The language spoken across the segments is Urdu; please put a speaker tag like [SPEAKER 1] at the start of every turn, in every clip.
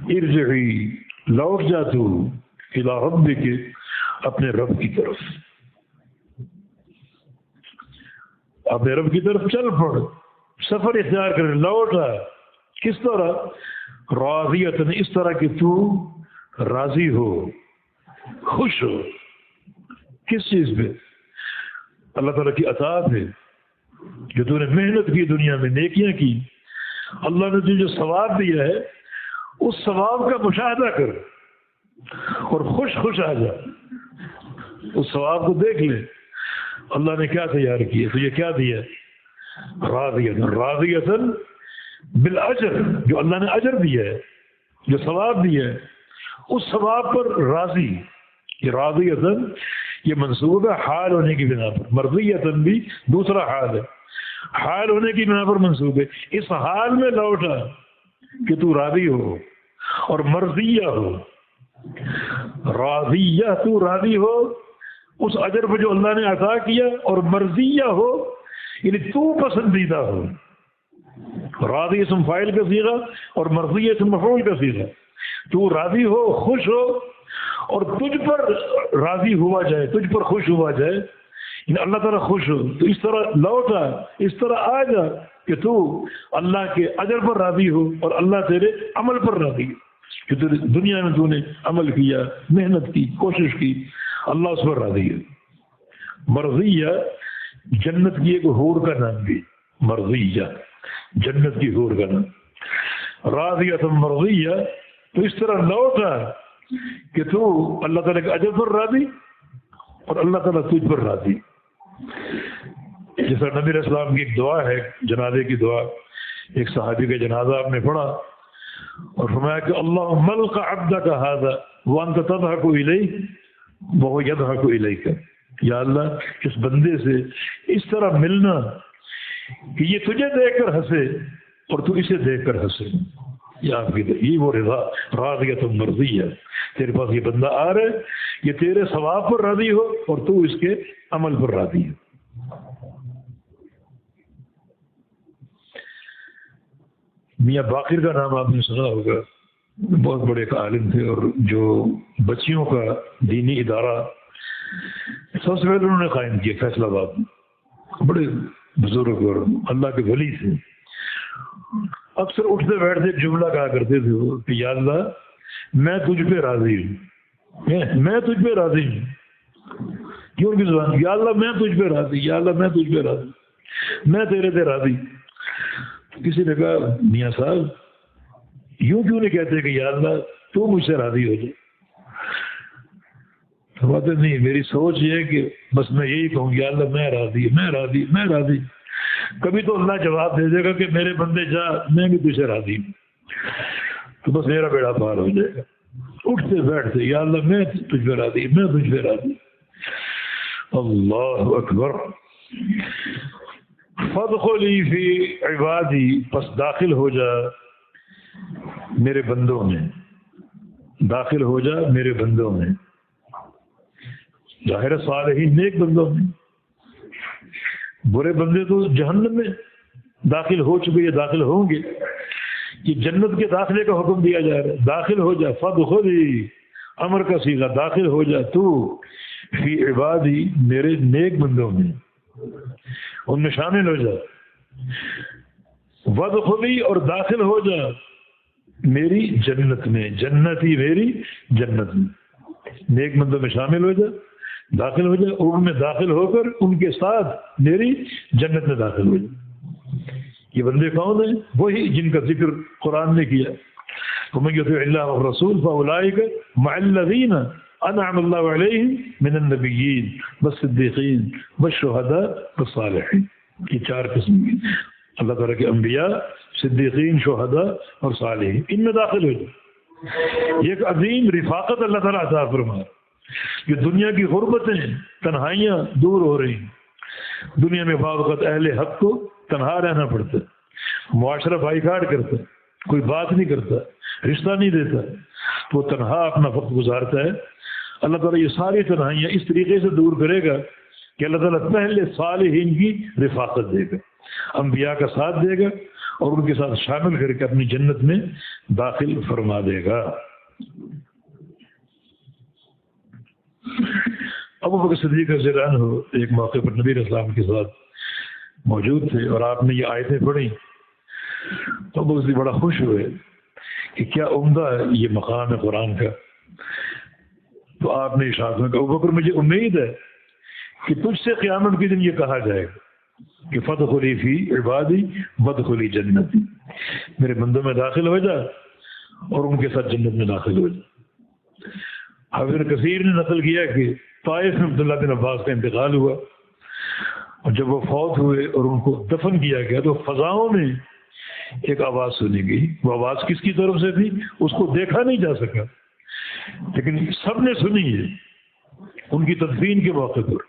[SPEAKER 1] ارجعی لوٹ جا تو الی ربک اپنے رب کی طرف، اپنے رب کی طرف چل پڑ، سفر اختیار کر، لوٹا کس طرح؟ راضیۃ، اس طرح کہ تو راضی ہو، خوش ہو۔ کس چیز پہ؟ اللہ تعالیٰ کی عطا ہے جو تو نے محنت کی، دنیا میں نیکیاں کی، اللہ نے تجھے جو ثواب دیا ہے اس ثواب کا مشاہدہ کر اور خوش خوش آ جا، اس ثواب کو دیکھ لے اللہ نے کیا تیار کیا، تجھے کیا دیا؟ راضیۃ بالاجر، جو اللہ نے اجر دیا ہے، جو ثواب دیا ہے اس ثواب پر راضی۔ یہ راضیۃ یہ منصوب ہے حال ہونے کی بنا پر، مرضیۃ بھی دوسرا حال ہے، حال ہونے کی بنا پر منصوب ہے۔ اس حال میں لوٹا کہ تو راضی ہو اور مرضیہ ہو، راضیہ تو راضی ہو اس اجر پہ جو اللہ نے عطا کیا، اور مرضیہ ہو یعنی تو پسندیدہ ہو۔ راضی اسم فاعل کا صیغہ اور مرضیہ اسم مفعول کا صیغہ، تو راضی ہو، خوش ہو، اور تجھ پر راضی ہوا جائے، تجھ پر خوش ہوا جائے، یعنی اللہ تعالیٰ خوش ہو، تو اس طرح لوٹا، اس طرح آ جا کہ تو اللہ کے اجر پر راضی ہو اور اللہ تیرے عمل پر راضی ہو، کہ تو دنیا میں تو نے عمل کیا، محنت کی، کوشش کی، اللہ اس پر راضی ہے۔ مرضیہ جنت کی ایک حور کا نام بھی، مرضیہ جنت کی حور کا نام، راضیۃ مرضیہ، تو اس طرح لوٹا کہ تو اللہ تعالیٰ کے اجر پر راضی اور اللہ تعالیٰ تجھ پر راضی۔ جیسا نبی علیہ السلام کی ایک دعا ہے، جنازے کی دعا، ایک صحابی کا جنازہ آپ نے پڑھا اور فرمایا کہ اللہم الق عبدک ھذا وانت تضحک الیہ وہو یضحک الیک، یا اللہ اس بندے سے اس طرح ملنا کہ یہ تجھے دیکھ کر ہنسے اور تو اسے دیکھ کر ہنسے، یہ وہ رضا، راضیۃ مرضیہ، تیرے پاس یہ بندہ آ رہا ہے، یہ تیرے ثواب پر راضی ہو اور تو اس کے عمل پر راضی ہے۔ میاں باقر کا نام آپ نے سنا ہوگا، بہت بڑے ایک عالم تھے، اور جو بچیوں کا دینی ادارہ سب سے پہلے انہوں نے قائم کیا فیصلہ آباد میں، بڑے بزرگ اور اللہ کے ولی تھے۔ اکثر اٹھتے بیٹھتے ایک جملہ کہا کرتے تھے وہ کہ یا اللہ میں تجھ پہ راضی ہوں، میں تجھ پہ راضی ہوں، کیوں ان کی زبان، یا اللہ میں تجھ پہ راضی، یا اللہ میں تجھ پہ راضی، میں تیرے پہ راضی۔ کسی نے کہا میاں صاحب یوں کیوں نہیں کہتے کہ یا اللہ تو مجھ سے راضی ہو جائے؟ فرماتے نہیں، میری سوچ یہ ہے کہ بس میں یہی کہوں یا اللہ میں راضی، میں راضی، میں راضی، کبھی تو اللہ جواب دے دے گا کہ میرے بندے جا میں بھی تجھے راضی ہوں، تو بس میرا بیڑا پار ہو جائے گا۔ اٹھتے بیٹھتے یا اللہ میں تجھ پہ راضی، میں تجھ پہ راضی۔ اللہ اکبر۔ فادخلی فی عبادی، پس داخل ہو جا میرے بندوں میں، داخل ہو جا میرے بندوں میں، ظاہر صالحین نیک بندوں میں، برے بندے تو جہنم میں داخل ہو چکے یا داخل ہوں گے۔ یہ جنت کے داخلے کا حکم دیا جا رہا ہے، داخل ہو جا، فادخلی امر کا صیغہ، داخل ہو جا تو فی عبادی میرے نیک بندوں میں، ان میں شامل ہو جا، وادخلی اور داخل ہو جا میری جنت میں، جنتی میری جنت میں، نیک بندوں میں شامل ہو جا، داخل ہو جا، ان میں داخل ہو کر ان کے ساتھ میری جنت میں داخل ہو جا۔ یہ بندے کون ہیں؟ وہی جن کا ذکر قرآن نے کیا، وَمَن يُطِعِ اللَّهَ وَالرَّسُولَ فَأُولَٰئِكَ مَعَ الَّذِينَ أَنْعَمَ اللَّهُ عَلَيْهِم مِّنَ النَّبِيِّينَ وَالصِّدِّيقِينَ وَالشُّهَدَاءِ وَالصَّالِحِينَ۔ یہ چار قسم کی اللہ تعالیٰ کے انبیاء، صدیقین، شہداء اور صالحین، ان میں داخل ہو جائے۔ یہ ایک عظیم رفاقت اللہ تعالیٰ عطا فرمائے۔ یہ دنیا کی غربتیں، تنہائیاں دور ہو رہی ہیں۔ دنیا میں بعض وقت اہل حق کو تنہا رہنا پڑتا ہے، معاشرہ بائیکاٹ کرتا ہے، کوئی بات نہیں کرتا، رشتہ نہیں دیتا، تو وہ تنہا اپنا وقت گزارتا ہے۔ اللہ تعالیٰ یہ ساری تنہائیاں اس طریقے سے دور کرے گا کہ اللہ تعالیٰ پہلے صالحین کی رفاقت دے گا، انبیاء کا ساتھ دے گا، اور ان کے ساتھ شامل کر کے اپنی جنت میں داخل فرما دے گا۔ ابو بکر صدیق رضی اللہ عنہ ایک موقع پر نبی علیہ السلام کے ساتھ موجود تھے اور آپ نے یہ آیتیں پڑھی تو ابو بکر بڑا خوش ہوئے کہ کیا عمدہ ہے یہ مقام ہے قرآن کا۔ تو آپ نے ارشاد میں کہا ابو بکر مجھے امید ہے کہ تجھ سے قیامت کے دن یہ کہا جائے گا کہ فادخلی فی عبادی وادخلی جنتی، میرے بندوں میں داخل ہو جا اور ان کے ساتھ جنت میں داخل ہو جا۔ حافظ کثیر نے نقل کیا کہ طائف میں عبداللہ بن عباس کا انتقال ہوا اور جب وہ فوت ہوئے اور ان کو دفن کیا گیا تو فضاؤں میں ایک آواز سنی گئی۔ وہ آواز کس کی طرف سے تھی اس کو دیکھا نہیں جا سکا، لیکن سب نے سنی ہے ان کی تدفین کے موقع پر۔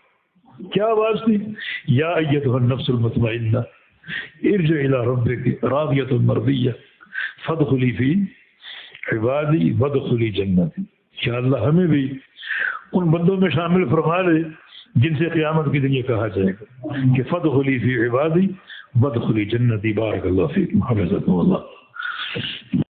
[SPEAKER 1] کیا آواز تھی؟ یا ایتھا النفس المطمئنہ ارجع الی ربک راضیۃ مرضیہ فادخلی فی عبادی وادخلی جنتی۔ یا اللہ ہمیں بھی ان بندوں میں شامل فرما لے جن سے قیامت کے دن یہ کہا جائے گا کہ فادخلی فی عبادی وادخلی جنتی۔ بارک اللہ فیکم، حفظکم اللہ۔